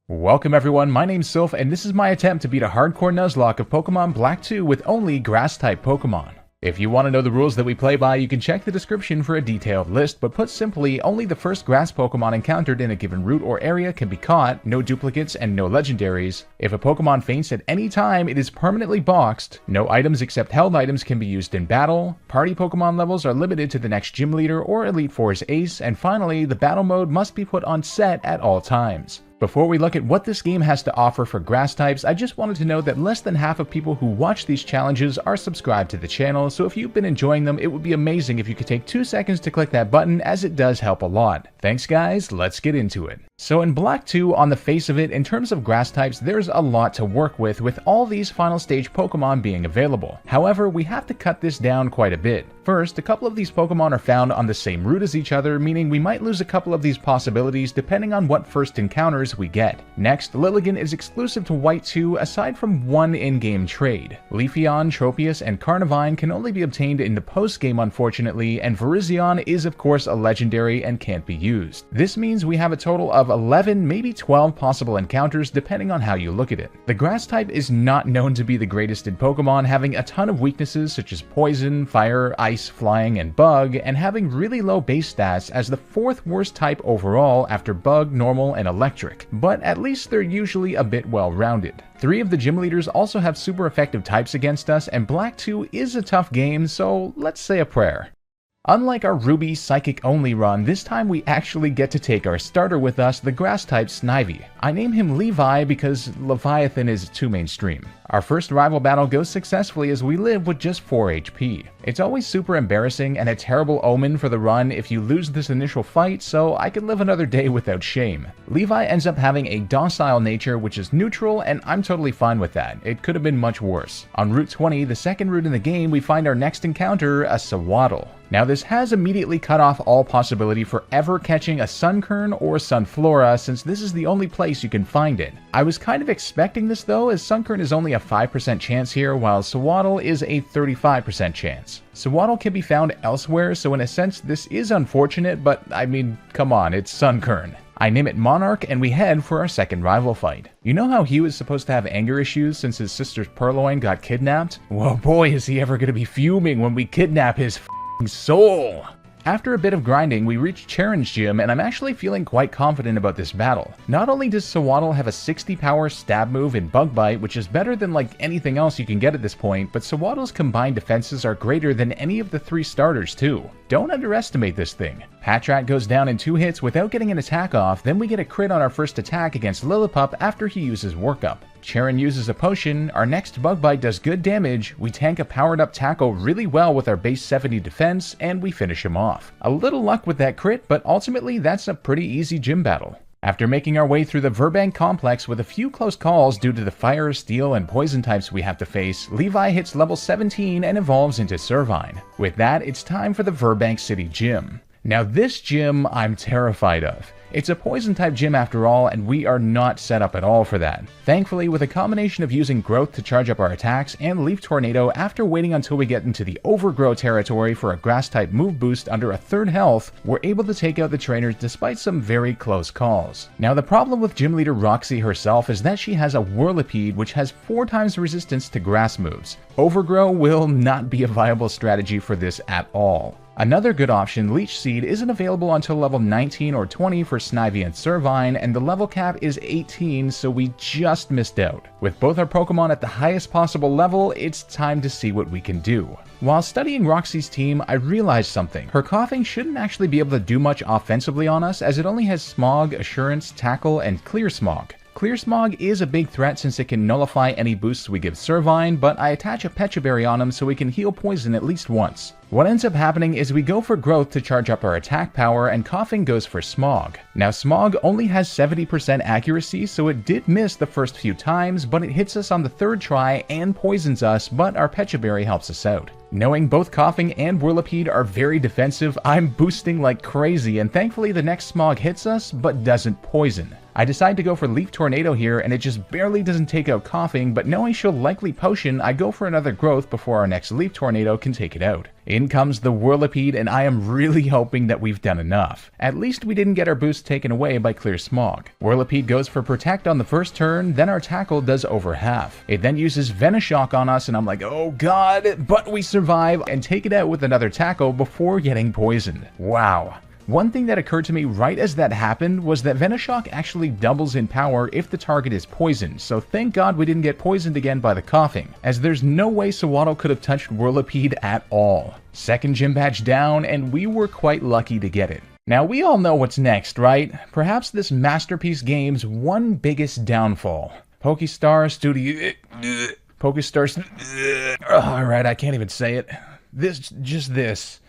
Welcome everyone, my name's Sylph and this is my attempt to beat a hardcore Nuzlocke of Pokemon Black 2 with only Grass-type Pokemon. If you want to know the rules that we play by, you can check the description for a detailed list, but put simply, only the first grass Pokemon encountered in a given route or area can be caught, no duplicates and no legendaries. If a Pokemon faints at any time, it is permanently boxed. No items except held items can be used in battle. Party Pokemon levels are limited to the next gym leader or Elite Four's ace, and finally, the battle mode must be put on set at all times. Before we look at what this game has to offer for grass types, I just wanted to note that less than half of people who watch these challenges are subscribed to the channel, so if you've been enjoying them, it would be amazing if you could take 2 seconds to click that button, as it does help a lot. Thanks guys, let's get into it. So in Black 2, on the face of it, in terms of grass types, there's a lot to work with all these final stage Pokemon being available. However, we have to cut this down quite a bit. First, a couple of these Pokemon are found on the same route as each other, meaning we might lose a couple of these possibilities depending on what first encounters we get. Next, Lilligant is exclusive to White 2 aside from one in-game trade. Leafeon, Tropius, and Carnivine can only be obtained in the post-game unfortunately, and Virizion is of course a legendary and can't be used. This means we have a total of 11, maybe 12 possible encounters depending on how you look at it. The grass type is not known to be the greatest in Pokemon, having a ton of weaknesses such as poison, fire, ice, flying, and bug, and having really low base stats as the 4th worst type overall after bug, normal, and electric, but at least they're usually a bit well-rounded. 3 of the gym leaders also have super effective types against us, and Black 2 is a tough game, so let's say a prayer. Unlike our Ruby Psychic only run, this time we actually get to take our starter with us, the grass type Snivy. I name him Levi because Leviathan is too mainstream. Our first rival battle goes successfully as we live with just 4 HP. It's always super embarrassing and a terrible omen for the run if you lose this initial fight, so I can live another day without shame. Levi ends up having a docile nature which is neutral, and I'm totally fine with that. It could have been much worse. On Route 20, the second route in the game, we find our next encounter, a Sewaddle. Now this has immediately cut off all possibility for ever catching a Sunkern or Sunflora, since this is the only place you can find it. I was kind of expecting this though, as Sunkern is only a 5% chance here, while Sewaddle is a 35% chance. Sewaddle can be found elsewhere, so in a sense this is unfortunate, but I mean, come on, it's Sunkern. I name it Monarch, and we head for our second rival fight. You know how Hugh is supposed to have anger issues since his sister's Purloin got kidnapped? Well boy, is he ever gonna be fuming when we kidnap his soul! After a bit of grinding, we reach Cheren's gym, and I'm actually feeling quite confident about this battle. Not only does Sewaddle have a 60 power stab move in Bug Bite, which is better than like anything else you can get at this point, but Sewaddle's combined defenses are greater than any of the 3 starters too. Don't underestimate this thing. Patrat goes down in 2 hits without getting an attack off, then we get a crit on our first attack against Lillipup after he uses workup. Cheren uses a potion, our next Bug Bite does good damage, we tank a powered up tackle really well with our base 70 defense, and we finish him off. A little luck with that crit, but ultimately that's a pretty easy gym battle. After making our way through the Burgh complex with a few close calls due to the fire, steel, and poison types we have to face, Levi hits level 17 and evolves into Servine. With that, it's time for the Burgh City Gym. Now this gym I'm terrified of. It's a poison type gym after all, and we are not set up at all for that. Thankfully, with a combination of using Growth to charge up our attacks and Leaf Tornado after waiting until we get into the Overgrow territory for a grass type move boost under a 3rd health, we're able to take out the trainers despite some very close calls. Now the problem with gym leader Roxy herself is that she has a Whirlipede which has 4 times resistance to grass moves. Overgrow will not be a viable strategy for this at all. Another good option, Leech Seed, isn't available until level 19 or 20 for Snivy and Servine, and the level cap is 18, so we just missed out. With both our Pokemon at the highest possible level, it's time to see what we can do. While studying Roxy's team, I realized something. Her coughing shouldn't actually be able to do much offensively on us, as it only has Smog, Assurance, Tackle, and Clear Smog. Clear Smog is a big threat since it can nullify any boosts we give Servine, but I attach a Pecha Berry on him so we can heal poison at least once. What ends up happening is we go for Growth to charge up our attack power, and Coughing goes for Smog. Now Smog only has 70% accuracy, so it did miss the first few times, but it hits us on the 3rd try and poisons us, but our Pecha Berry helps us out. Knowing both Coughing and Whirlipede are very defensive, I'm boosting like crazy, and thankfully the next Smog hits us, but doesn't poison. I decide to go for Leaf Tornado here, and it just barely doesn't take out Coughing, but knowing she'll likely Potion, I go for another Growth before our next Leaf Tornado can take it out. In comes the Whirlipede, and I am really hoping that we've done enough. At least we didn't get our boost taken away by Clear Smog. Whirlipede goes for Protect on the first turn, then our Tackle does over half. It then uses Venoshock on us, and I'm like, oh god, but we survive and take it out with another Tackle before getting poisoned. Wow. One thing that occurred to me right as that happened was that Venoshock actually doubles in power if the target is poisoned, so thank god we didn't get poisoned again by the Coughing, as there's no way Shauntal could have touched Whirlipede at all. Second gym badge down, and we were quite lucky to get it. Now we all know what's next, right? Perhaps this Masterpiece game's one biggest downfall. Pokestar Studio... Alright, I can't even say it. This.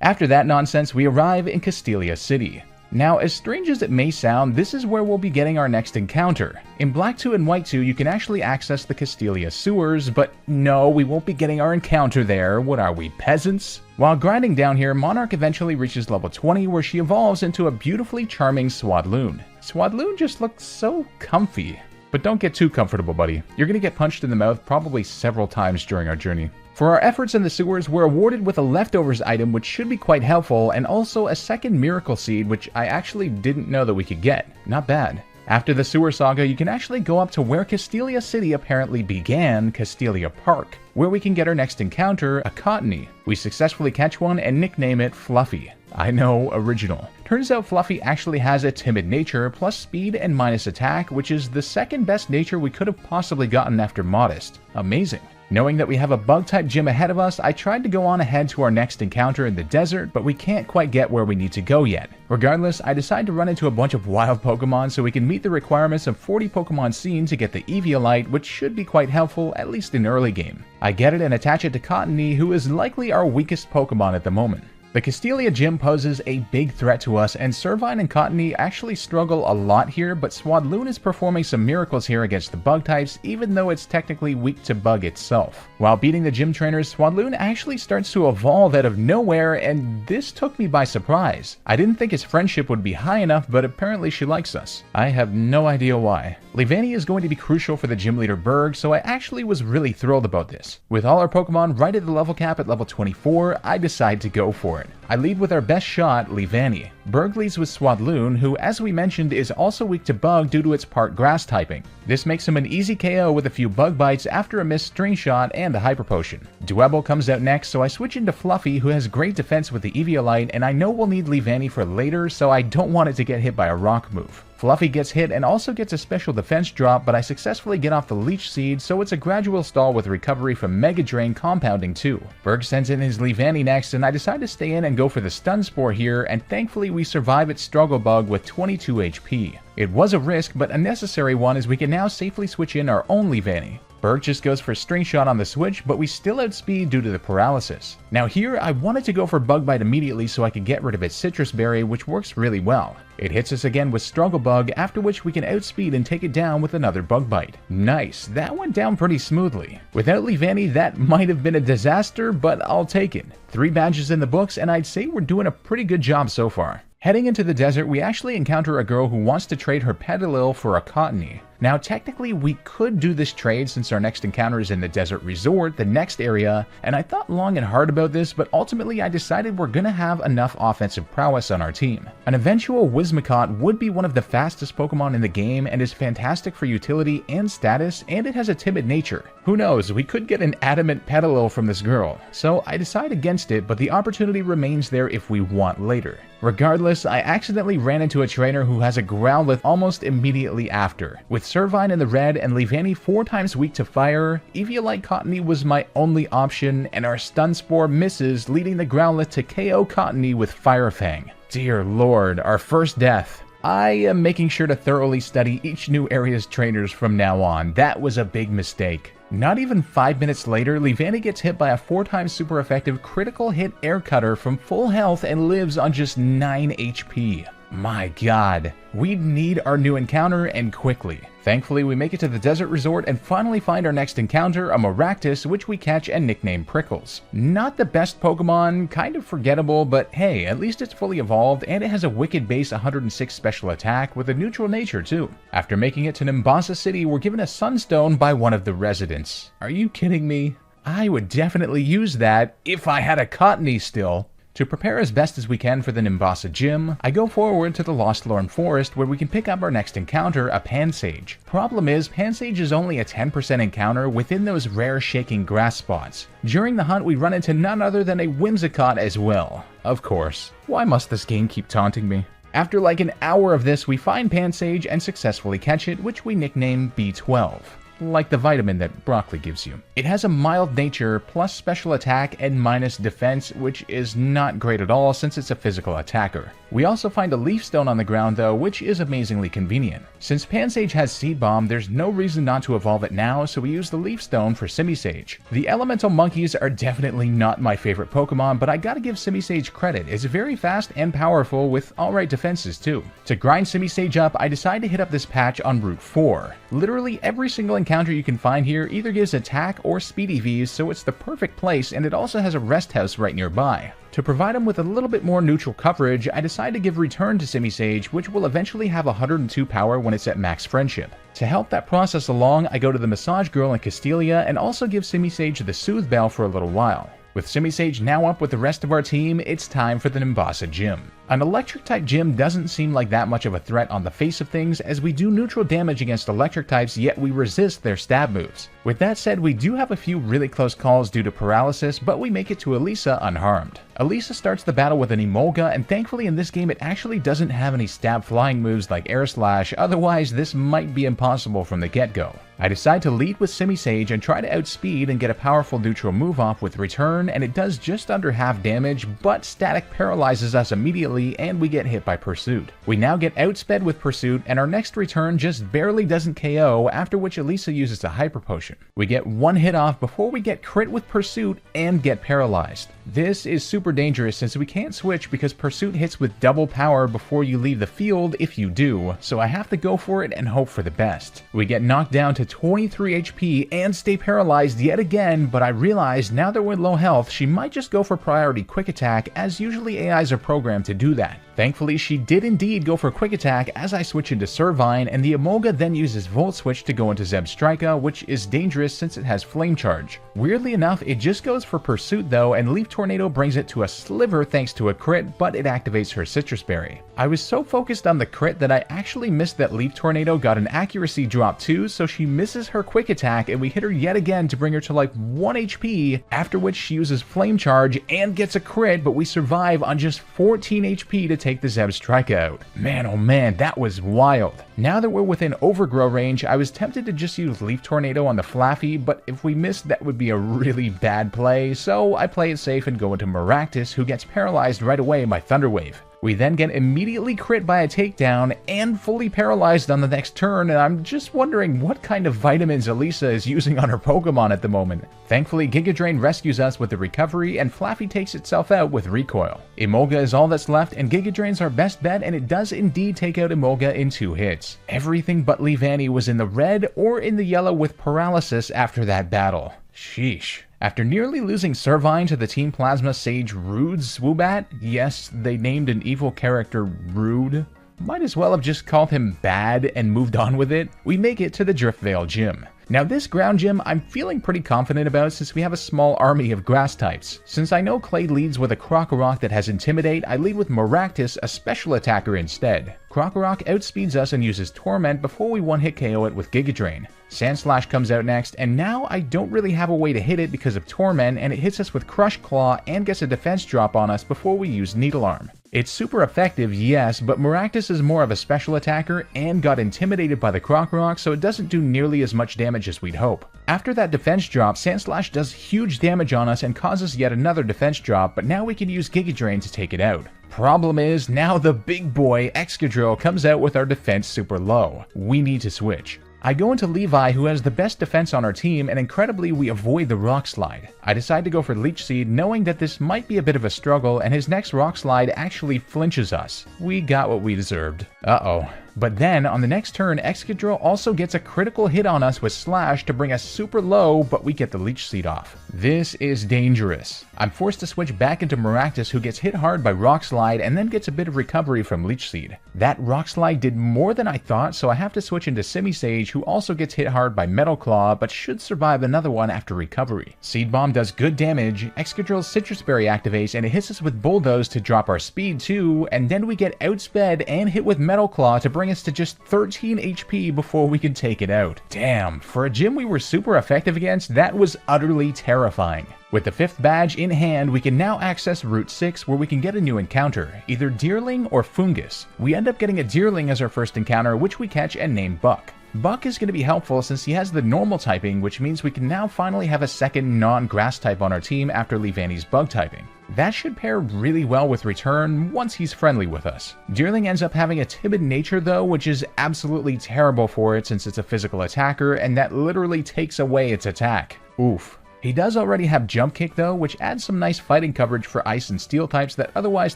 After that nonsense, we arrive in Castelia City. Now, as strange as it may sound, this is where we'll be getting our next encounter. In Black 2 and White 2, you can actually access the Castelia sewers, but no, we won't be getting our encounter there. What are we, peasants? While grinding down here, Monarch eventually reaches level 20, where she evolves into a beautifully charming Swadloon. Swadloon just looks so comfy. But don't get too comfortable, buddy. You're gonna get punched in the mouth probably several times during our journey. For our efforts in the sewers, we're awarded with a leftovers item which should be quite helpful, and also a second miracle seed which I actually didn't know that we could get. Not bad. After the sewer saga, you can actually go up to where Castelia City apparently began, Castelia Park, where we can get our next encounter, a Cottony. We successfully catch one and nickname it Fluffy. I know, original. Turns out Fluffy actually has a timid nature, plus speed and minus attack, which is the second best nature we could have possibly gotten after Modest. Amazing. Knowing that we have a Bug-type gym ahead of us, I tried to go on ahead to our next encounter in the desert, but we can't quite get where we need to go yet. Regardless, I decide to run into a bunch of wild Pokemon so we can meet the requirements of 40 Pokemon seen to get the Eviolite, which should be quite helpful, at least in early game. I get it and attach it to Cottony, who is likely our weakest Pokemon at the moment. The Castelia gym poses a big threat to us, and Servine and Cottony actually struggle a lot here, but Swadloon is performing some miracles here against the bug types, even though it's technically weak to bug itself. While beating the gym trainers, Swadloon actually starts to evolve out of nowhere, and this took me by surprise. I didn't think his friendship would be high enough, but apparently she likes us. I have no idea why. Leavanny is going to be crucial for the gym leader Burgh, so I actually was really thrilled about this. With all our Pokemon right at the level cap at level 24, I decide to go for it. I lead with our best shot, Leavanny. Burgh leads with Swadloon, who, as we mentioned, is also weak to bug due to its part grass typing. This makes him an easy KO with a few bug bites after a missed string shot and a hyper potion. Dwebble comes out next, so I switch into Fluffy, who has great defense with the Eviolite, and I know we'll need Leavanny for later, so I don't want it to get hit by a rock move. Fluffy gets hit and also gets a special defense drop, but I successfully get off the Leech Seed, so it's a gradual stall with recovery from Mega Drain compounding too. Burgh sends in his Leavanny next, and I decide to stay in and go for the Stun Spore here, and thankfully we survive its Struggle Bug with 22 HP. It was a risk, but a necessary one, as we can now safely switch in our own Leavanny. Burgh just goes for String Shot on the switch, but we still outspeed due to the paralysis. Now here, I wanted to go for Bug Bite immediately so I could get rid of its Citrus Berry, which works really well. It hits us again with Struggle Bug, after which we can outspeed and take it down with another Bug Bite. Nice, that went down pretty smoothly. Without Leavanny, that might have been a disaster, but I'll take it. 3 badges in the books, and I'd say we're doing a pretty good job so far. Heading into the desert, we actually encounter a girl who wants to trade her Petilil for a Cottony. Now technically we could do this trade since our next encounter is in the Desert Resort, the next area, and I thought long and hard about this, but ultimately I decided we're gonna have enough offensive prowess on our team. An eventual Whimsicott would be one of the fastest Pokemon in the game and is fantastic for utility and status, and it has a timid nature. Who knows, we could get an adamant Petilil from this girl, so I decide against it, but the opportunity remains there if we want later. Regardless, I accidentally ran into a trainer who has a Growlithe almost immediately after. With Servine in the red and Leavanny 4 times weak to fire, Eviolite Cottony was my only option, and our Stun Spore misses, leading the Growlithe to KO Cottony with Fire Fang. Dear lord, our first death. I am making sure to thoroughly study each new area's trainers from now on. That was a big mistake. Not even 5 minutes later, Leavanny gets hit by a 4 times super effective critical hit Air Cutter from full health and lives on just 9 HP. My god, we need our new encounter and quickly. Thankfully, we make it to the desert resort and finally find our next encounter, a Maractus, which we catch and nickname Prickles. Not the best Pokemon, kind of forgettable, but hey, at least it's fully evolved and it has a wicked base 106 special attack with a neutral nature too. After making it to Nimbasa City, we're given a Sunstone by one of the residents. Are you kidding me? I would definitely use that if I had a Cottony still. To prepare as best as we can for the Nimbasa gym, I go forward to the Lostlorn forest where we can pick up our next encounter, a Pansage. Problem is, Pansage is only a 10% encounter within those rare shaking grass spots. During the hunt, we run into none other than a Whimsicott as well. Of course. Why must this game keep taunting me? After like an hour of this, we find Pansage and successfully catch it, which we nickname B12. Like the vitamin that broccoli gives you. It has a mild nature, plus special attack and minus defense, which is not great at all since it's a physical attacker. We also find a leaf stone on the ground though, which is amazingly convenient. Since Pansage has Seed Bomb, there's no reason not to evolve it now, so we use the leaf stone for Simisage. The elemental monkeys are definitely not my favorite Pokemon, but I gotta give Simisage credit. It's very fast and powerful with alright defenses too. To grind Simisage up, I decide to hit up this patch on Route 4. Literally every single encounter you can find here either gives attack or speed EVs, so it's the perfect place, and it also has a rest house right nearby. To provide him with a little bit more neutral coverage, I decide to give Return to Simisage, which will eventually have 102 power when it's at max friendship. To help that process along, I go to the Massage Girl in Castelia and also give Simisage the Soothe Bell for a little while. With Simisage now up with the rest of our team, it's time for the Nimbasa gym. An electric-type gym doesn't seem like that much of a threat on the face of things, as we do neutral damage against electric types, yet we resist their stab moves. With that said, we do have a few really close calls due to paralysis, but we make it to Elesa unharmed. Elesa starts the battle with an Emolga, and thankfully in this game it actually doesn't have any stab flying moves like Air Slash, otherwise this might be impossible from the get-go. I decide to lead with Simisage and try to outspeed and get a powerful neutral move off with Return, and it does just under half damage, but Static paralyzes us immediately and we get hit by Pursuit. We now get outsped with Pursuit, and our next Return just barely doesn't KO, after which Elesa uses a Hyper Potion. We get one hit off before we get crit with Pursuit and get paralyzed. This is super dangerous since we can't switch because Pursuit hits with double power before you leave the field if you do, so I have to go for it and hope for the best. We get knocked down to 23 HP and stay paralyzed yet again, but I realize now that we're low health, she might just go for priority quick attack, as usually AIs are programmed to do that. Thankfully, she did indeed go for quick attack as I switch into Servine, and the Emolga then uses Volt Switch to go into Zebstrika, which is dangerous since it has Flame Charge. Weirdly enough, it just goes for Pursuit though, and Leaf Tornado brings it to a sliver thanks to a crit, but it activates her Citrus Berry. I was so focused on the crit that I actually missed that Leaf Tornado got an accuracy drop too, so she misses her quick attack and we hit her yet again to bring her to like 1 HP, after which she uses Flame Charge and gets a crit, but we survive on just 14 HP to take the Zebstrika out. Man oh man, that was wild. Now that we're within Overgrow range, I was tempted to just use Leaf Tornado on the Flaffy, but if we missed that would be a really bad play, so I play it safe and go into Maractus, who gets paralyzed right away by Thunder Wave. We then get immediately crit by a takedown and fully paralyzed on the next turn, and I'm just wondering what kind of vitamins Elesa is using on her Pokemon at the moment. Thankfully, Giga Drain rescues us with the recovery, and Flaffy takes itself out with Recoil. Emolga is all that's left, and Giga Drain's our best bet, and it does indeed take out Emolga in 2 hits. Everything but Leavanny was in the red or in the yellow with paralysis after that battle. Sheesh. After nearly losing Servine to the Team Plasma Sage Rude Swoobat, yes, they named an evil character Rude, might as well have just called him Bad and moved on with it, we make it to the Driftvale Gym. Now this ground gym I'm feeling pretty confident about since we have a small army of grass types. Since I know Clay leads with a Krokorok that has Intimidate, I lead with Maractus, a special attacker instead. Krokorok outspeeds us and uses Torment before we one-hit KO it with Giga Drain. Sandslash comes out next, and now I don't really have a way to hit it because of Torment, and it hits us with Crush Claw and gets a defense drop on us before we use Needle Arm. It's super effective, yes, but Maractus is more of a special attacker and got intimidated by the Krokorok, so it doesn't do nearly as much damage as we'd hope. After that defense drop, Sandslash does huge damage on us and causes yet another defense drop, but now we can use Giga Drain to take it out. Problem is, now the big boy Excadrill comes out with our defense super low. We need to switch. I go into Levi, who has the best defense on our team, and incredibly we avoid the Rock Slide. I decide to go for Leech Seed, knowing that this might be a bit of a struggle, and his next Rock Slide actually flinches us. We got what we deserved. Uh-oh. But then, on the next turn, Excadrill also gets a critical hit on us with Slash to bring us super low, but we get the Leech Seed off. This is dangerous. I'm forced to switch back into Maractus, who gets hit hard by Rock Slide and then gets a bit of recovery from Leech Seed. That Rock Slide did more than I thought, so I have to switch into Simisage, who also gets hit hard by Metal Claw, but should survive another one after recovery. Seed Bomb does good damage, Excadrill's Citrus Berry activates, and it hits us with Bulldoze to drop our speed too, and then we get outsped and hit with Metal Claw to bring us to just 13 HP before we can take it out. Damn, for a gym we were super effective against, that was utterly terrifying. With the 5th badge in hand, we can now access Route 6 where we can get a new encounter, either Deerling or Fungus. We end up getting a Deerling as our first encounter, which we catch and name Buck. Buck is going to be helpful since he has the normal typing, which means we can now finally have a second non-grass type on our team after Leavanny's bug typing. That should pair really well with Return once he's friendly with us. Deerling ends up having a timid nature though, which is absolutely terrible for it since it's a physical attacker and that literally takes away its attack. Oof. He does already have Jump Kick though, which adds some nice fighting coverage for Ice and Steel types that otherwise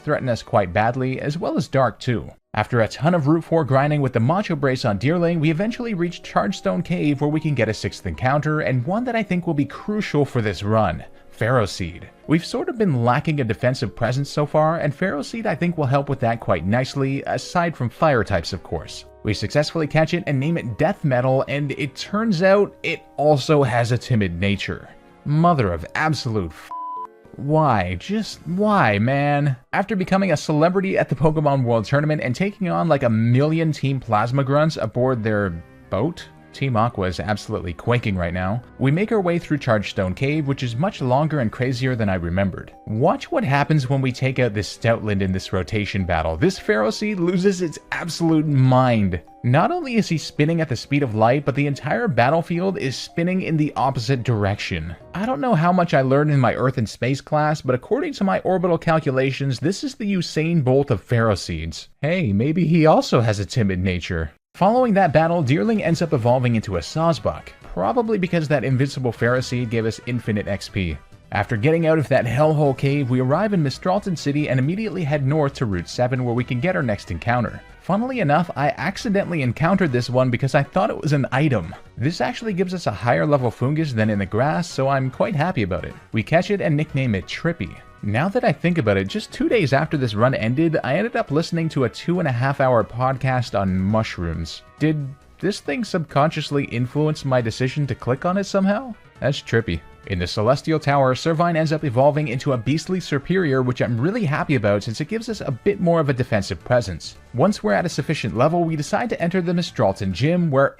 threaten us quite badly, as well as Dark too. After a ton of Route 4 grinding with the Macho Brace on Deerling, we eventually reach Chargestone Cave where we can get a 6th encounter, and one that I think will be crucial for this run. Pharaoh Seed. We've sort of been lacking a defensive presence so far, and Pharaoh Seed I think will help with that quite nicely, aside from fire types of course. We successfully catch it and name it Death Metal, and it turns out it also has a timid nature. Mother of absolute why? Just why, man? After becoming a celebrity at the Pokemon World Tournament and taking on like a million Team Plasma Grunts aboard their boat? Team Aqua is absolutely quaking right now. We make our way through Chargestone Cave, which is much longer and crazier than I remembered. Watch what happens when we take out this Stoutland in this rotation battle. This Pharaoh Seed loses its absolute mind. Not only is he spinning at the speed of light, but the entire battlefield is spinning in the opposite direction. I don't know how much I learned in my Earth and Space class, but according to my orbital calculations, this is the Usain Bolt of Pharaoh Seeds. Hey, maybe he also has a timid nature. Following that battle, Deerling ends up evolving into a Sawsbuck, probably because that invincible Pharaoh Seed gave us infinite XP. After getting out of that hellhole cave, we arrive in Mistralton City and immediately head north to Route 7 where we can get our next encounter. Funnily enough, I accidentally encountered this one because I thought it was an item. This actually gives us a higher level Fungus than in the grass, so I'm quite happy about it. We catch it and nickname it Trippy. Now that I think about it, just 2 days after this run ended, I ended up listening to a 2.5-hour podcast on mushrooms. Did this thing subconsciously influence my decision to click on it somehow? That's trippy. In the Celestial Tower, Servine ends up evolving into a Beastly Serperior, which I'm really happy about since it gives us a bit more of a defensive presence. Once we're at a sufficient level, we decide to enter the Mistralton Gym where...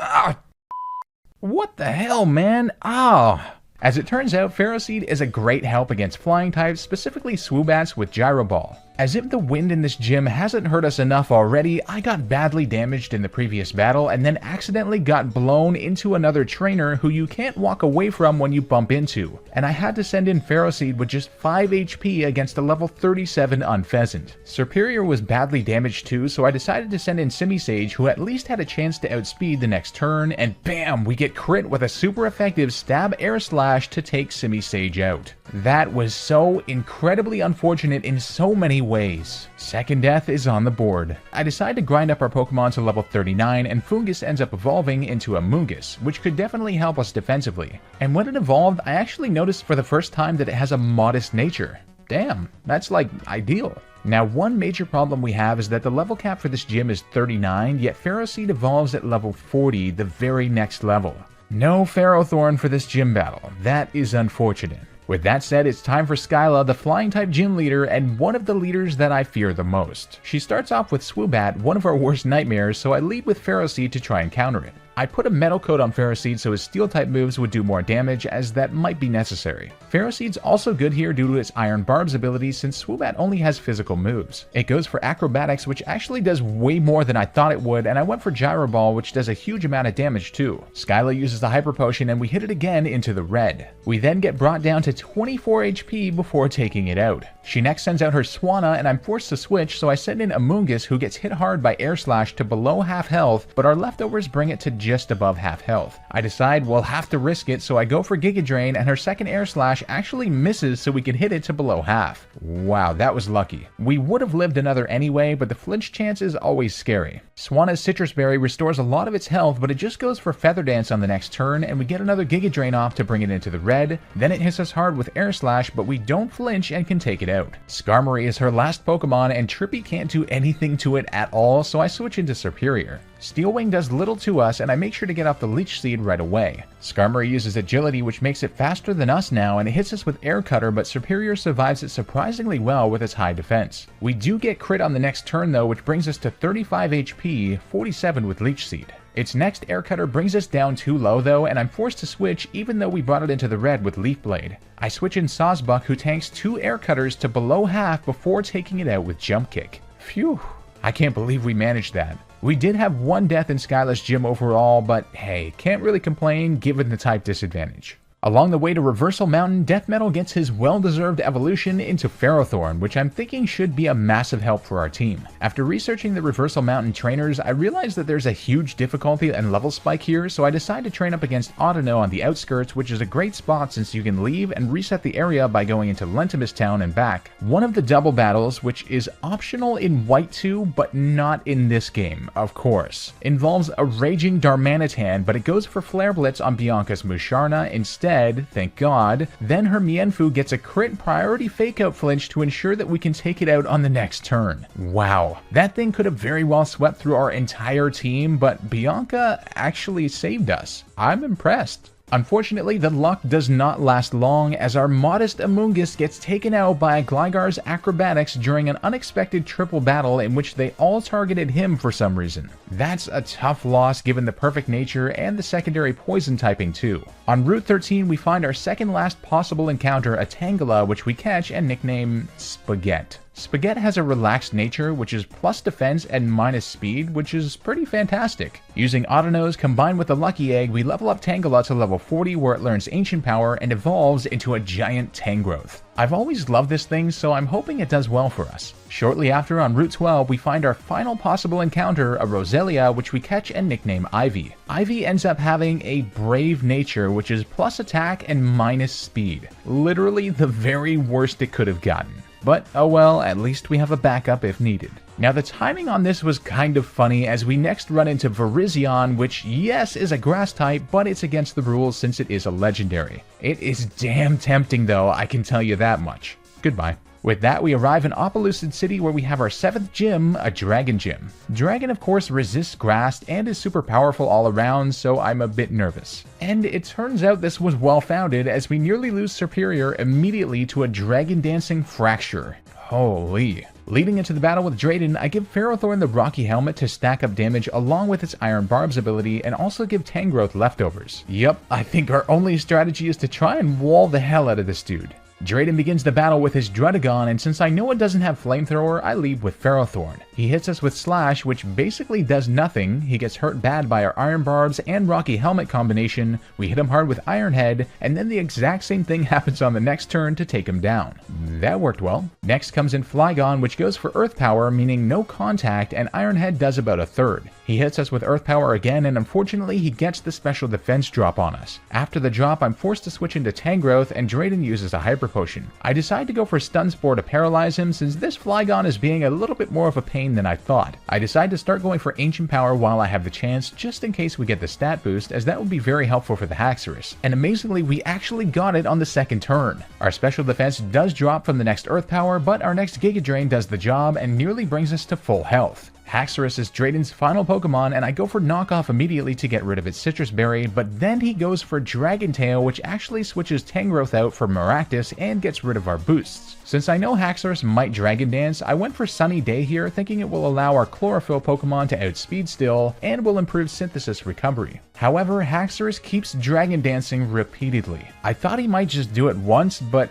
What the hell, man? As it turns out, Pharaoh Seed is a great help against flying types, specifically Swoobats with Gyro Ball. As if the wind in this gym hasn't hurt us enough already, I got badly damaged in the previous battle and then accidentally got blown into another trainer who you can't walk away from when you bump into, and I had to send in Pharaoh Seed with just 5 HP against a level 37 Unpheasant. Serperior was badly damaged too, so I decided to send in Simisage, who at least had a chance to outspeed the next turn, and bam, we get crit with a super effective Stab Air Slash to take Simisage out. That was so incredibly unfortunate in so many ways. Second death is on the board. I decide to grind up our Pokemon to level 39 and Fungus ends up evolving into a Moongus, which could definitely help us defensively. And when it evolved, I actually noticed for the first time that it has a modest nature. Damn, that's like ideal. Now, one major problem we have is that the level cap for this gym is 39, yet Pharaoh Seed evolves at level 40, the very next level. No Ferrothorn for this gym battle. That is unfortunate. With that said, it's time for Skyla, the Flying-type gym leader and one of the leaders that I fear the most. She starts off with Swoobat, one of our worst nightmares, so I lead with Pharaoh Seed to try and counter it. I put a Metal Coat on Pharaoh Seed so his Steel-type moves would do more damage, as that might be necessary. Pharaoh Seed's also good here due to its Iron Barb's ability since Swoobat only has physical moves. It goes for Acrobatics, which actually does way more than I thought it would, and I went for Gyro Ball, which does a huge amount of damage too. Skyla uses the Hyper Potion and we hit it again into the red. We then get brought down to 24 HP before taking it out. She next sends out her Swanna and I'm forced to switch, so I send in Amoonguss, who gets hit hard by Air Slash to below half health, but our leftovers bring it to just above half health. I decide we'll have to risk it, so I go for Giga Drain, and her second Air Slash actually misses so we can hit it to below half. Wow, that was lucky. We would have lived another anyway, but the flinch chance is always scary. Swanna's Citrus Berry restores a lot of its health, but it just goes for Feather Dance on the next turn, and we get another Giga Drain off to bring it into the red. Then it hits us hard with Air Slash, but we don't flinch and can take it out. Skarmory is her last Pokemon, and Trippy can't do anything to it at all, so I switch into Serperior. Steel Wing does little to us, and I make sure to get off the Leech Seed right away. Skarmory uses Agility, which makes it faster than us now, and it hits us with Air Cutter, but Serperior survives it surprisingly well with its high defense. We do get crit on the next turn though, which brings us to 35 HP, 47 with Leech Seed. Its next Air Cutter brings us down too low though, and I'm forced to switch even though we brought it into the red with Leaf Blade. I switch in Sawsbuck, who tanks 2 Air Cutters to below half before taking it out with Jump Kick. Phew, I can't believe we managed that. We did have 1 death in Skyla's gym overall, but hey, can't really complain given the type disadvantage. Along the way to Reversal Mountain, Death Metal gets his well-deserved evolution into Ferrothorn, which I'm thinking should be a massive help for our team. After researching the Reversal Mountain trainers, I realized that there's a huge difficulty and level spike here, so I decide to train up against Audino on the outskirts, which is a great spot since you can leave and reset the area by going into Lentimus Town and back. One of the double battles, which is optional in White 2, but not in this game, of course, involves a Raging Darmanitan, but it goes for Flare Blitz on Bianca's Musharna instead. Thank God. Then her Mienfoo gets a crit priority fake out flinch to ensure that we can take it out on the next turn. Wow, that thing could have very well swept through our entire team, but Bianca actually saved us. I'm impressed. Unfortunately, the luck does not last long as our modest Amoonguss gets taken out by Gligar's acrobatics during an unexpected triple battle in which they all targeted him for some reason. That's a tough loss given the perfect nature and the secondary poison typing too. On Route 13, we find our second last possible encounter, a Tangela, which we catch and nickname Spaghetti. Spaghetti has a relaxed nature, which is plus defense and minus speed, which is pretty fantastic. Using Audinose combined with the Lucky Egg, we level up Tangela to level 40 where it learns Ancient Power and evolves into a giant Tangrowth. I've always loved this thing, so I'm hoping it does well for us. Shortly after, on Route 12, we find our final possible encounter, a Roselia, which we catch and nickname Ivy. Ivy ends up having a brave nature, which is plus attack and minus speed. Literally the very worst it could have gotten. But oh well, at least we have a backup if needed. Now the timing on this was kind of funny as we next run into Virizion, which yes is a grass type, but it's against the rules since it is a legendary. It is damn tempting though, I can tell you that much. Goodbye. With that, we arrive in Opelucid City where we have our 7th gym, a Dragon Gym. Dragon of course resists grass and is super powerful all around, so I'm a bit nervous. And it turns out this was well founded as we nearly lose Serperior immediately to a Dragon Dancing Fracture. Holy. Leading into the battle with Drayden, I give Ferrothorn the Rocky Helmet to stack up damage along with its Iron Barbs ability and also give Tangrowth leftovers. Yup, I think our only strategy is to try and wall the hell out of this dude. Drayden begins the battle with his Druddigon, and since I know it doesn't have Flamethrower, I leave with Ferrothorn. He hits us with Slash, which basically does nothing. He gets hurt bad by our Iron Barbs and Rocky Helmet combination. We hit him hard with Iron Head, and then the exact same thing happens on the next turn to take him down. That worked well. Next comes in Flygon, which goes for Earth Power, meaning no contact, and Iron Head does about a third. He hits us with Earth Power again, and unfortunately he gets the special defense drop on us. After the drop, I'm forced to switch into Tangrowth, and Drayden uses a Hyper Potion. I decide to go for Stun Spore to paralyze him since this Flygon is being a little bit more of a pain than I thought. I decide to start going for Ancient Power while I have the chance, just in case we get the stat boost, as that would be very helpful for the Haxorus. And amazingly, we actually got it on the second turn. Our special defense does drop from the next Earth Power, but our next Giga Drain does the job and nearly brings us to full health. Haxorus is Drayden's final Pokemon, and I go for Knockoff immediately to get rid of its Citrus Berry, but then he goes for Dragon Tail, which actually switches Tangrowth out for Maractus and gets rid of our boosts. Since I know Haxorus might Dragon Dance, I went for Sunny Day here, thinking it will allow our Chlorophyll Pokemon to outspeed still, and will improve Synthesis recovery. However, Haxorus keeps Dragon Dancing repeatedly. I thought he might just do it once, but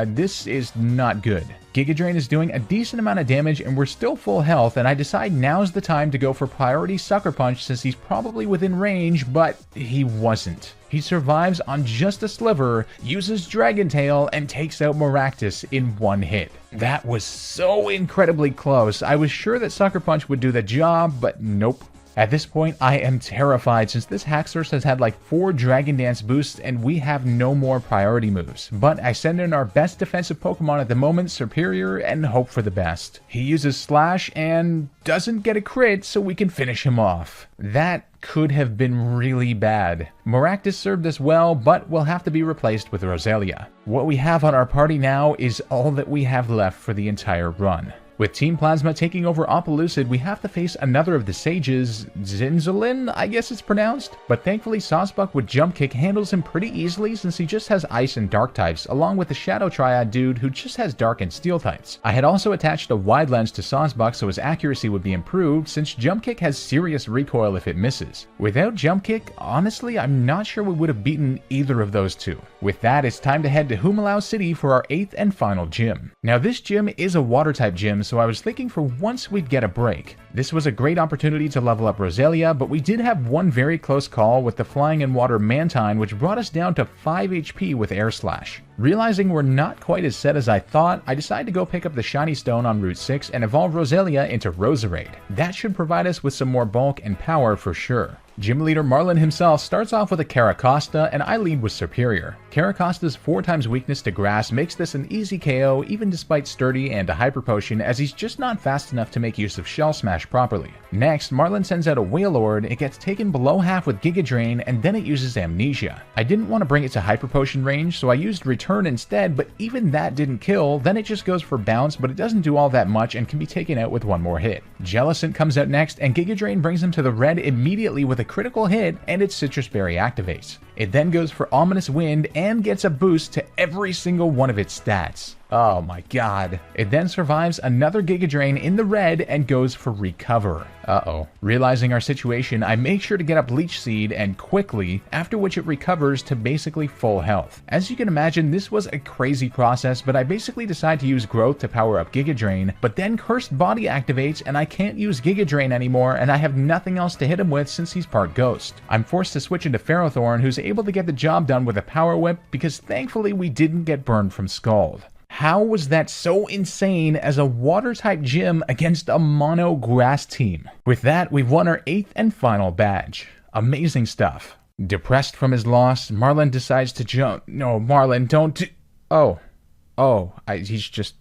this is not good. Giga Drain is doing a decent amount of damage and we're still full health, and I decide now's the time to go for Priority Sucker Punch since he's probably within range, but he wasn't. He survives on just a sliver, uses Dragon Tail, and takes out Maractus in one hit. That was so incredibly close. I was sure that Sucker Punch would do the job, but nope. At this point, I am terrified since this Haxorus has had like 4 Dragon Dance boosts and we have no more priority moves. But I send in our best defensive Pokemon at the moment, Superior, and hope for the best. He uses Slash and doesn't get a crit, so we can finish him off. That could have been really bad. Maractus served us well, but will have to be replaced with Roselia. What we have on our party now is all that we have left for the entire run. With Team Plasma taking over Opelucid, we have to face another of the sages, Zinzolin, I guess it's pronounced? But thankfully Sawsbuck with Jump Kick handles him pretty easily since he just has Ice and Dark types, along with the Shadow Triad dude who just has Dark and Steel types. I had also attached a wide lens to Sawsbuck so his accuracy would be improved since Jump Kick has serious recoil if it misses. Without Jump Kick, honestly I'm not sure we would have beaten either of those two. With that, it's time to head to Humalau City for our 8th and final gym. Now this gym is a water type gym, so I was thinking for once we'd get a break. This was a great opportunity to level up Roselia, but we did have one very close call with the Flying and Water Mantine, which brought us down to 5 HP with Air Slash. Realizing we're not quite as set as I thought, I decided to go pick up the Shiny Stone on Route 6 and evolve Roselia into Roserade. That should provide us with some more bulk and power for sure. Gym leader Marlon himself starts off with a Caracosta, and I lead with Superior. Caracosta's 4 times weakness to grass makes this an easy KO even despite Sturdy and a Hyper Potion, as he's just not fast enough to make use of Shell Smash properly. Next, Marlon sends out a Wailord, it gets taken below half with Giga Drain, and then it uses Amnesia. I didn't want to bring it to Hyper Potion range, so I used Return instead, but even that didn't kill. Then it just goes for Bounce, but it doesn't do all that much and can be taken out with one more hit. Jellicent comes out next, and Giga Drain brings him to the red immediately with a critical hit, and its Citrus Berry activates. It then goes for Ominous Wind and gets a boost to every single one of its stats. Oh my god. It then survives another Giga Drain in the red and goes for Recover. Uh-oh. Realizing our situation, I make sure to get up Leech Seed and quickly, after which it recovers to basically full health. As you can imagine, this was a crazy process, but I basically decide to use Growth to power up Giga Drain, but then Cursed Body activates and I can't use Giga Drain anymore, and I have nothing else to hit him with since he's part Ghost. I'm forced to switch into Ferrothorn, who's able to get the job done with a Power Whip because thankfully we didn't get burned from Scald. How was that so insane as a water-type gym against a mono grass team? With that, we've won our 8th and final badge. Amazing stuff. Depressed from his loss, Marlon decides to jump. No, Marlon, don't do... He's just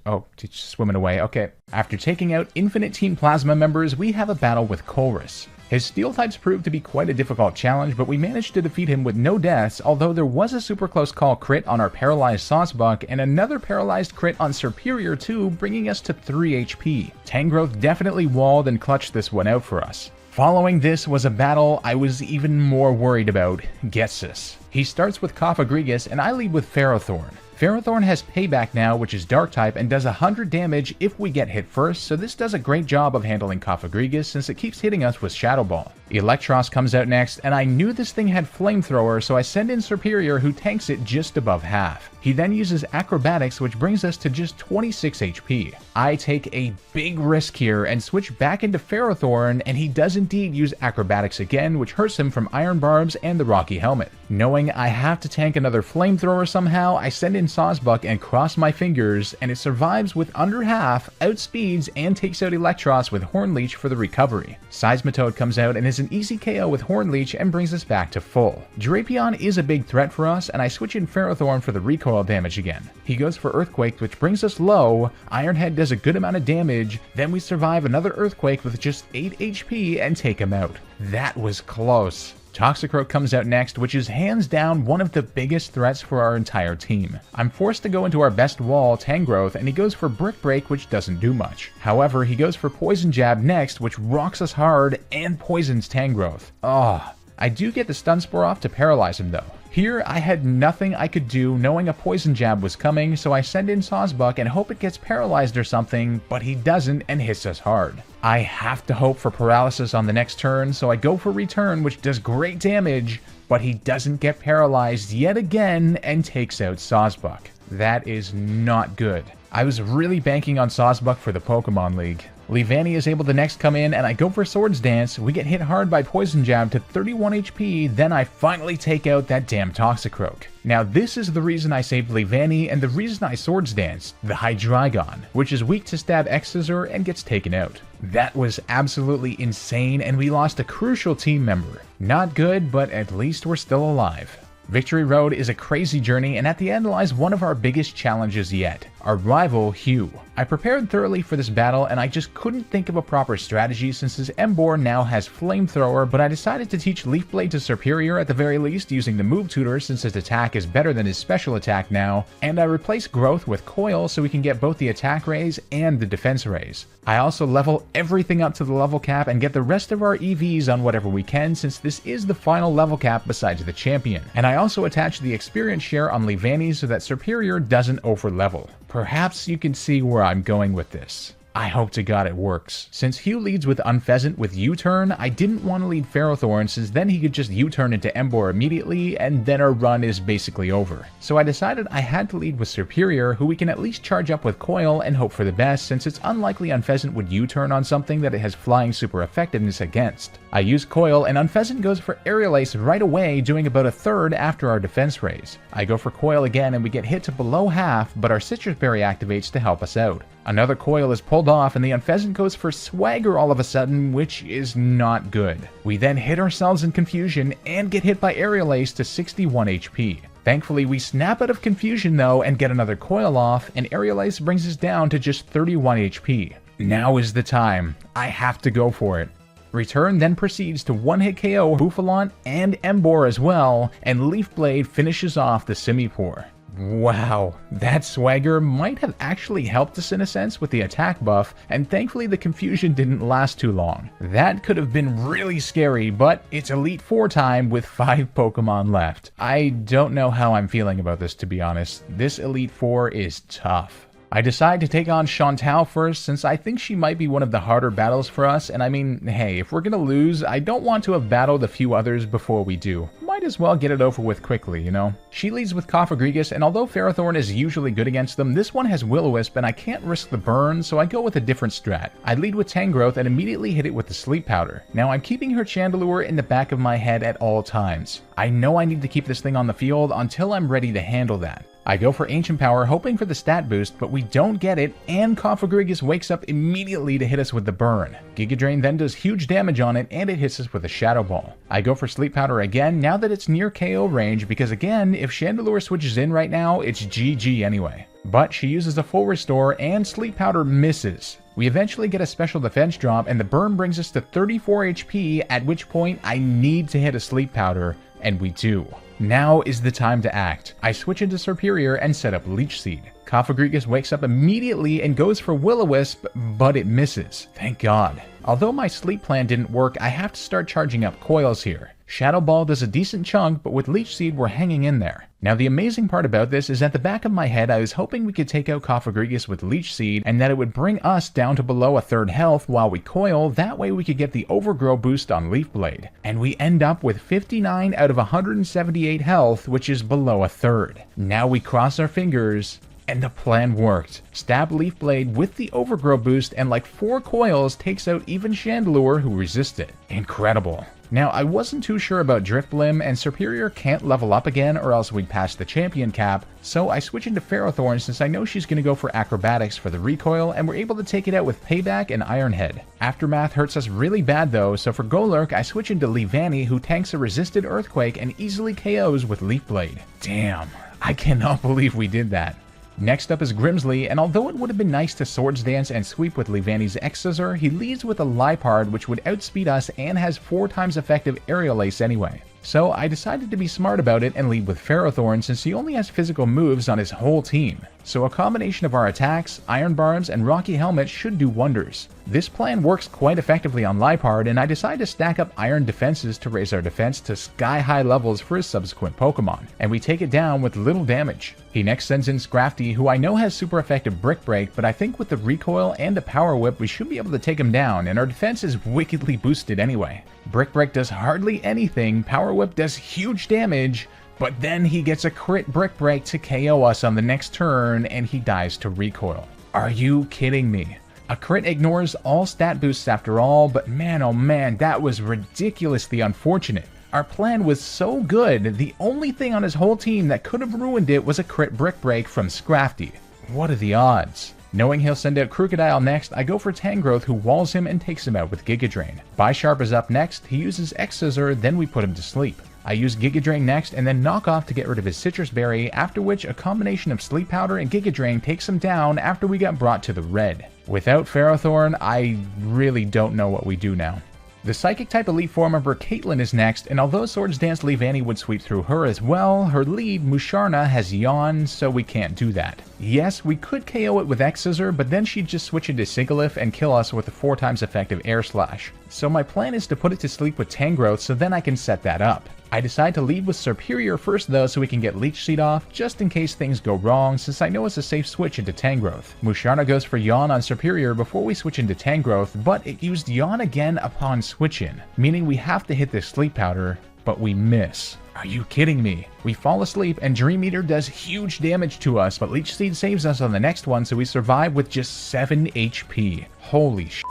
swimming away. Okay. After taking out Infinite Team Plasma members, we have a battle with Colress. His Steel types proved to be quite a difficult challenge, but we managed to defeat him with no deaths, although there was a super close call crit on our paralyzed Sawsbuck and another paralyzed crit on Superior 2, bringing us to 3 HP. Tangrowth definitely walled and clutched this one out for us. Following this was a battle I was even more worried about, Getsus. He starts with Cofagrigus and I lead with Ferrothorn. Ferrothorn has Payback now, which is Dark type, and does 100 damage if we get hit first, so this does a great job of handling Cofagrigus since it keeps hitting us with Shadow Ball. Electros comes out next, and I knew this thing had Flamethrower, so I send in Superior, who tanks it just above half. He then uses Acrobatics, which brings us to just 26 HP. I take a big risk here and switch back into Ferrothorn, and he does indeed use Acrobatics again, which hurts him from Iron Barbs and the Rocky Helmet. Knowing I have to tank another Flamethrower somehow, I send in Sawsbuck and cross my fingers, and it survives with under half, outspeeds, and takes out Electros with Horn Leech for the recovery. Seismitoad comes out and is an easy KO with Horn Leech and brings us back to full. Drapion is a big threat for us, and I switch in Ferrothorn for the recoil damage again. He goes for Earthquake, which brings us low. Ironhead does a good amount of damage, then we survive another Earthquake with just 8 HP and take him out. That was close. Toxicroak comes out next, which is hands down one of the biggest threats for our entire team. I'm forced to go into our best wall, Tangrowth, and he goes for Brick Break, which doesn't do much. However, he goes for Poison Jab next, which rocks us hard and poisons Tangrowth. I do get the Stun Spore off to paralyze him though. Here, I had nothing I could do knowing a Poison Jab was coming, so I send in Sawsbuck and hope it gets paralyzed or something, but he doesn't and hits us hard. I have to hope for paralysis on the next turn, so I go for Return, which does great damage, but he doesn't get paralyzed yet again and takes out Sawsbuck. That is not good. I was really banking on Sawsbuck for the Pokemon League. Leavanny is able to next come in, and I go for Swords Dance. We get hit hard by Poison Jab to 31 HP, then I finally take out that damn Toxicroak. Now this is the reason I saved Leavanny and the reason I Swords Danced, the Hydreigon, which is weak to Stab X Scissor and gets taken out. That was absolutely insane, and we lost a crucial team member. Not good, but at least we're still alive. Victory Road is a crazy journey, and at the end lies one of our biggest challenges yet, our rival Hugh. I prepared thoroughly for this battle, and I just couldn't think of a proper strategy since his Emboar now has Flamethrower, but I decided to teach Leaf Blade to Superior at the very least using the move tutor since his attack is better than his special attack now, and I replaced Growth with Coil so we can get both the attack raise and the defense raise. I also level everything up to the level cap and get the rest of our EVs on whatever we can since this is the final level cap besides the champion, and I also attach the experience share on Levani so that Superior doesn't overlevel. Perhaps you can see where I'm going with this. I hope to God it works. Since Hugh leads with Unpheasant with U-turn, I didn't want to lead Ferrothorn since then he could just U-turn into Emboar immediately and then our run is basically over. So I decided I had to lead with Superior, who we can at least charge up with Coil and hope for the best since it's unlikely Unpheasant would U-turn on something that it has flying super effectiveness against. I use Coil and Unpheasant goes for Aerial Ace right away, doing about a third after our defense raise. I go for Coil again and we get hit to below half, but our Citrus Berry activates to help us out. Another Coil is pulled off and the Unpheasant goes for Swagger all of a sudden, which is not good. We then hit ourselves in confusion and get hit by Aerial Ace to 61 HP. Thankfully, we snap out of confusion though and get another Coil off, and Aerial Ace brings us down to just 31 HP. Now is the time. I have to go for it. Return then proceeds to one-hit KO Bouffalant and Emboar as well, and Leaf Blade finishes off the Simipour. Wow, that Swagger might have actually helped us in a sense with the attack buff, and thankfully the confusion didn't last too long. That could have been really scary, but it's Elite Four time with 5 Pokemon left. I don't know how I'm feeling about this, to be honest. This Elite Four is tough. I decide to take on Shauntal first since I think she might be one of the harder battles for us, and I mean, hey, if we're gonna lose, I don't want to have battled a few others before we do. Might as well get it over with quickly, you know? She leads with Cofagrigus, and although Ferrothorn is usually good against them, this one has Will-O-Wisp and I can't risk the burn, so I go with a different strat. I lead with Tangrowth and immediately hit it with the Sleep Powder. Now I'm keeping her Chandelure in the back of my head at all times. I know I need to keep this thing on the field until I'm ready to handle that. I go for Ancient Power hoping for the stat boost, but we don't get it, and Cofagrigus wakes up immediately to hit us with the burn. Giga Drain then does huge damage on it, and it hits us with a Shadow Ball. I go for Sleep Powder again now that it's near KO range, because again, if Chandelure switches in right now, it's GG anyway. But she uses a full restore, and Sleep Powder misses. We eventually get a special defense drop, and the burn brings us to 34 HP, at which point I need to hit a Sleep Powder, and we do. Now is the time to act. I switch into Superior and set up Leech Seed. Cofagrigus wakes up immediately and goes for Will-O-Wisp, but it misses. Thank God. Although my sleep plan didn't work, I have to start charging up coils here. Shadow Ball does a decent chunk, but with Leech Seed we're hanging in there. Now the amazing part about this is at the back of my head I was hoping we could take out Cofagrigus with Leech Seed and that it would bring us down to below a third health while we coil, that way we could get the Overgrow boost on Leaf Blade. And we end up with 59 out of 178 health, which is below a third. Now we cross our fingers, and the plan worked. Stab Leaf Blade with the Overgrow boost and like 4 coils takes out even Chandelure who resists it. Incredible. Now, I wasn't too sure about Drifblim, and Superior can't level up again or else we'd pass the champion cap, so I switch into Ferrothorn since I know she's going to go for Acrobatics for the recoil, and we're able to take it out with Payback and Ironhead. Aftermath hurts us really bad though, so for Golurk I switch into Levani, who tanks a resisted Earthquake and easily KOs with Leaf Blade. Damn, I cannot believe we did that. Next up is Grimsley, and although it would have been nice to Swords Dance and sweep with Levani's Excisor, he leads with a Liepard which would outspeed us and has 4 times effective Aerial Ace anyway. So I decided to be smart about it and lead with Ferrothorn since he only has physical moves on his whole team. So a combination of our attacks, Iron Barbs, and Rocky Helmet should do wonders. This plan works quite effectively on Liepard, and I decide to stack up Iron Defenses to raise our defense to sky-high levels for his subsequent Pokemon, and we take it down with little damage. He next sends in Scrafty, who I know has super effective Brick Break, but I think with the recoil and a Power Whip we should be able to take him down, and our defense is wickedly boosted anyway. Brick Break does hardly anything, Power Whip does huge damage, but then he gets a crit Brick Break to KO us on the next turn, and he dies to recoil. Are you kidding me? A crit ignores all stat boosts after all, but man oh man, that was ridiculously unfortunate. Our plan was so good, the only thing on his whole team that could have ruined it was a crit Brick Break from Scrafty. What are the odds? Knowing he'll send out Crocodile next, I go for Tangrowth, who walls him and takes him out with Giga Drain. Bisharp is up next, he uses X-Scissor, then we put him to sleep. I use Giga Drain next and then Knock Off to get rid of his Citrus Berry, after which a combination of Sleep Powder and Giga Drain takes him down after we got brought to the red. Without Ferrothorn, I really don't know what we do now. The Psychic-type Elite Four member Caitlyn is next, and although Swords Dance Leavanny would sweep through her as well, her lead, Musharna, has Yawn, so we can't do that. Yes, we could KO it with X-Scissor, but then she'd just switch into Sigilyph and kill us with a 4 times effective Air Slash. So my plan is to put it to sleep with Tangrowth so then I can set that up. I decide to lead with Serperior first though so we can get Leech Seed off, just in case things go wrong since I know it's a safe switch into Tangrowth. Musharna goes for Yawn on Serperior before we switch into Tangrowth, but it used Yawn again upon switch in, meaning we have to hit this Sleep Powder, but we miss. Are you kidding me? We fall asleep and Dream Eater does huge damage to us, but Leech Seed saves us on the next one so we survive with just 7 HP. Holy sh**.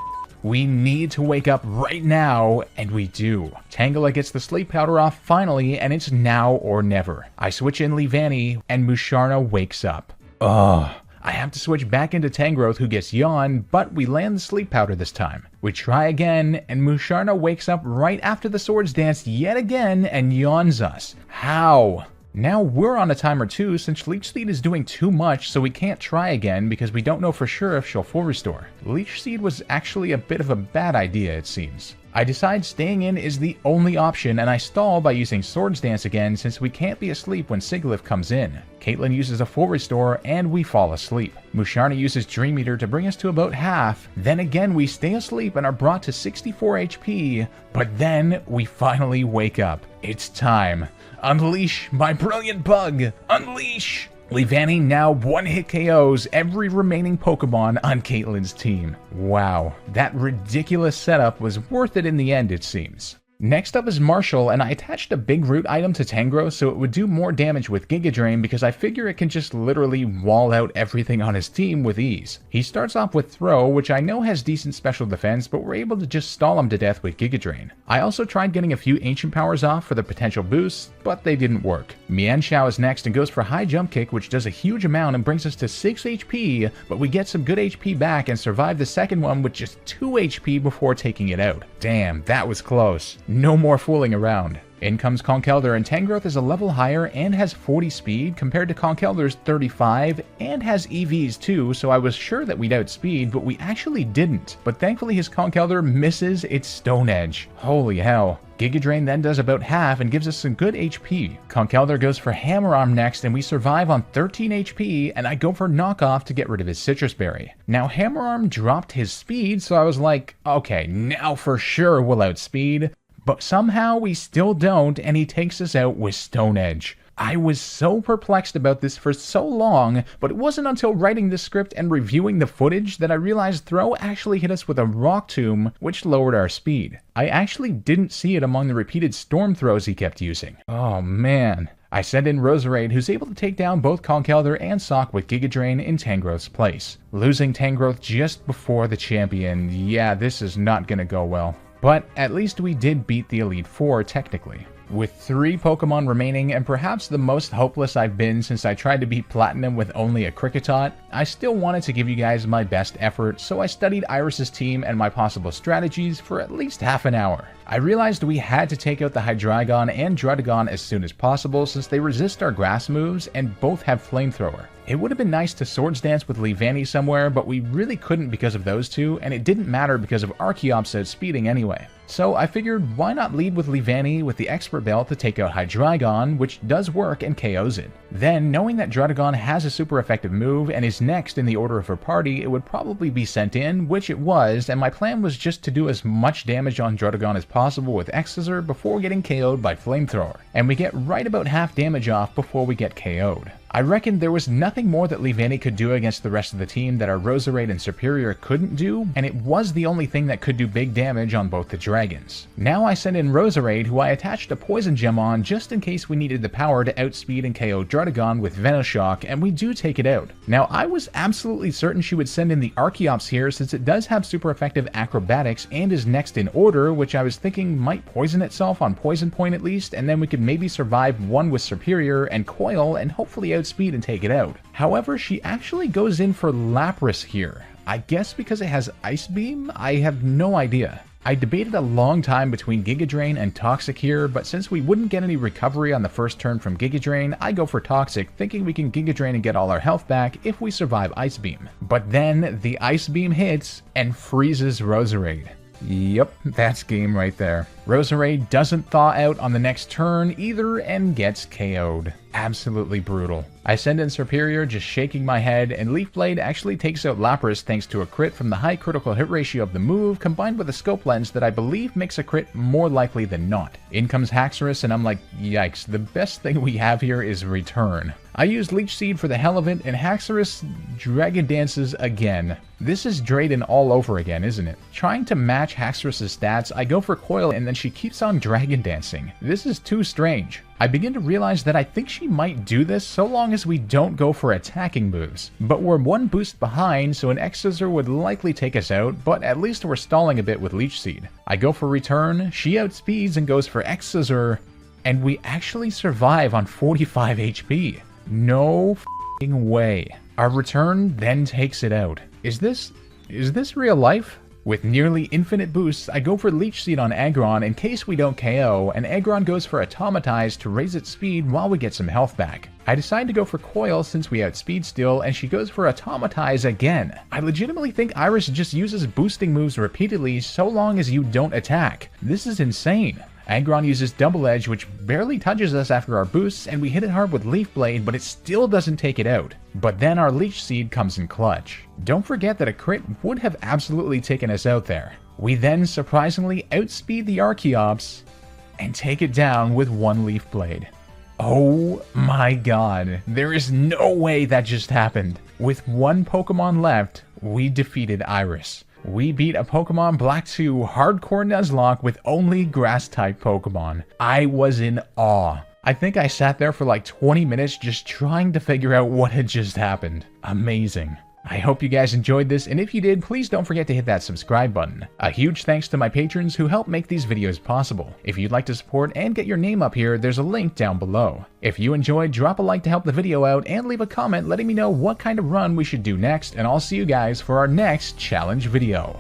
We need to wake up right now, and we do. Tangela gets the Sleep Powder off finally, and it's now or never. I switch in Leavanny, and Musharna wakes up. Ugh. I have to switch back into Tangrowth, who gets Yawn, but we land the Sleep Powder this time. We try again, and Musharna wakes up right after the Swords Dance yet again and yawns us. How? Now we're on a timer too, since Leech Seed is doing too much, so we can't try again because we don't know for sure if she'll full restore. Leech Seed was actually a bit of a bad idea, it seems. I decide staying in is the only option, and I stall by using Swords Dance again since we can't be asleep when Sigilyph comes in. Caitlyn uses a full restore, and we fall asleep. Musharna uses Dream Eater to bring us to about half, then again we stay asleep and are brought to 64 HP, but then we finally wake up. It's time. Unleash my brilliant bug! Unleash! Leavanny now one-hit KOs every remaining Pokemon on Caitlyn's team. Wow, that ridiculous setup was worth it in the end, it seems. Next up is Marshal, and I attached a big root item to Tangrowth so it would do more damage with Giga Drain because I figure it can just literally wall out everything on his team with ease. He starts off with Throw, which I know has decent special defense, but we're able to just stall him to death with Giga Drain. I also tried getting a few Ancient Powers off for the potential boosts, but they didn't work. Mienshao is next and goes for High Jump Kick, which does a huge amount and brings us to 6 HP, but we get some good HP back and survive the second one with just 2 HP before taking it out. Damn, that was close. No more fooling around. In comes Conkeldurr, and Tangrowth is a level higher and has 40 speed compared to Conkeldurr's 35 and has EVs too, so I was sure that we'd outspeed, but we actually didn't. But thankfully his Conkeldurr misses its Stone Edge. Holy hell. Giga Drain then does about half and gives us some good HP. Conkeldurr goes for Hammer Arm next and we survive on 13 HP, and I go for Knock Off to get rid of his Citrus Berry. Now Hammer Arm dropped his speed, so I was like, okay, now for sure we'll outspeed. But somehow we still don't, and he takes us out with Stone Edge. I was so perplexed about this for so long, but it wasn't until writing the script and reviewing the footage that I realized Throw actually hit us with a Rock Tomb, which lowered our speed. I actually didn't see it among the repeated Storm Throws he kept using. Oh man. I send in Roserade, who's able to take down both Conkeldurr and Sock with Giga Drain in Tangrowth's place. Losing Tangrowth just before the champion, yeah, this is not gonna go well. But at least we did beat the Elite Four, technically. With 3 Pokemon remaining, and perhaps the most hopeless I've been since I tried to beat Platinum with only a Kricketot, I still wanted to give you guys my best effort, so I studied Iris's team and my possible strategies for at least half an hour. I realized we had to take out the Hydreigon and Druddigon as soon as possible since they resist our grass moves and both have Flamethrower. It would have been nice to Swords Dance with Leavanny somewhere, but we really couldn't because of those two, and it didn't matter because of Archeops outspeeding anyway. So I figured why not lead with Leavanny with the Expert Belt to take out Hydreigon, which does work and KOs it. Then, knowing that Druddigon has a super effective move and is next in the order of her party, it would probably be sent in, which it was, and my plan was just to do as much damage on Druddigon as possible with X-Scissor before getting KO'd by Flamethrower, and we get right about half damage off before we get KO'd. I reckoned there was nothing more that Leavanny could do against the rest of the team that our Roserade and Serperior couldn't do, and it was the only thing that could do big damage on both the dragons. Now I send in Roserade, who I attached a Poison Gem on just in case we needed the power to outspeed and KO Druddigon with Venoshock, and we do take it out. Now I was absolutely certain she would send in the Archeops here since it does have super effective acrobatics and is next in order, which I was thinking might poison itself on Poison Point at least, and then we could maybe survive one with Serperior and Coil and hopefully outspeed outspeed and take it out. However, she actually goes in for Lapras here. I guess because it has Ice Beam? I have no idea. I debated a long time between Giga Drain and Toxic here, but since we wouldn't get any recovery on the first turn from Giga Drain, I go for Toxic, thinking we can Giga Drain and get all our health back if we survive Ice Beam. But then the Ice Beam hits and freezes Roserade. Yep, that's game right there. Roserade doesn't thaw out on the next turn either and gets KO'd. Absolutely brutal. I send in Serperior, just shaking my head, and Leaf Blade actually takes out Lapras thanks to a crit from the high critical hit ratio of the move, combined with a scope lens that I believe makes a crit more likely than not. In comes Haxorus, and I'm like, yikes, the best thing we have here is Return. I used Leech Seed for the hell of it, and Haxorus Dragon Dances again. This is Drayden all over again, isn't it? Trying to match Haxorus' stats, I go for Coil, and then she keeps on Dragon Dancing. This is too strange. I begin to realize that I think she might do this so long as we don't go for attacking moves. But we're one boost behind, so an X-Scissor would likely take us out, but at least we're stalling a bit with Leech Seed. I go for Return, she outspeeds and goes for X-Scissor, and we actually survive on 45 HP. No f***ing way. Our Return then takes it out. Is this real life? With nearly infinite boosts, I go for Leech Seed on Aggron in case we don't KO, and Aggron goes for Automatize to raise its speed while we get some health back. I decide to go for Coil since we outspeed still, and she goes for Automatize again. I legitimately think Iris just uses boosting moves repeatedly so long as you don't attack. This is insane. Aggron uses Double Edge, which barely touches us after our boosts, and we hit it hard with Leaf Blade, but it still doesn't take it out. But then our Leech Seed comes in clutch. Don't forget that a crit would have absolutely taken us out there. We then surprisingly outspeed the Archeops and take it down with one Leaf Blade. Oh my god, there is no way that just happened. With one Pokemon left, we defeated Iris. We beat a Pokemon Black 2 Hardcore Nuzlocke with only Grass-type Pokemon. I was in awe. I think I sat there for like 20 minutes just trying to figure out what had just happened. Amazing. I hope you guys enjoyed this, and if you did, please don't forget to hit that subscribe button. A huge thanks to my patrons who help make these videos possible. If you'd like to support and get your name up here, there's a link down below. If you enjoyed, drop a like to help the video out, and leave a comment letting me know what kind of run we should do next, and I'll see you guys for our next challenge video.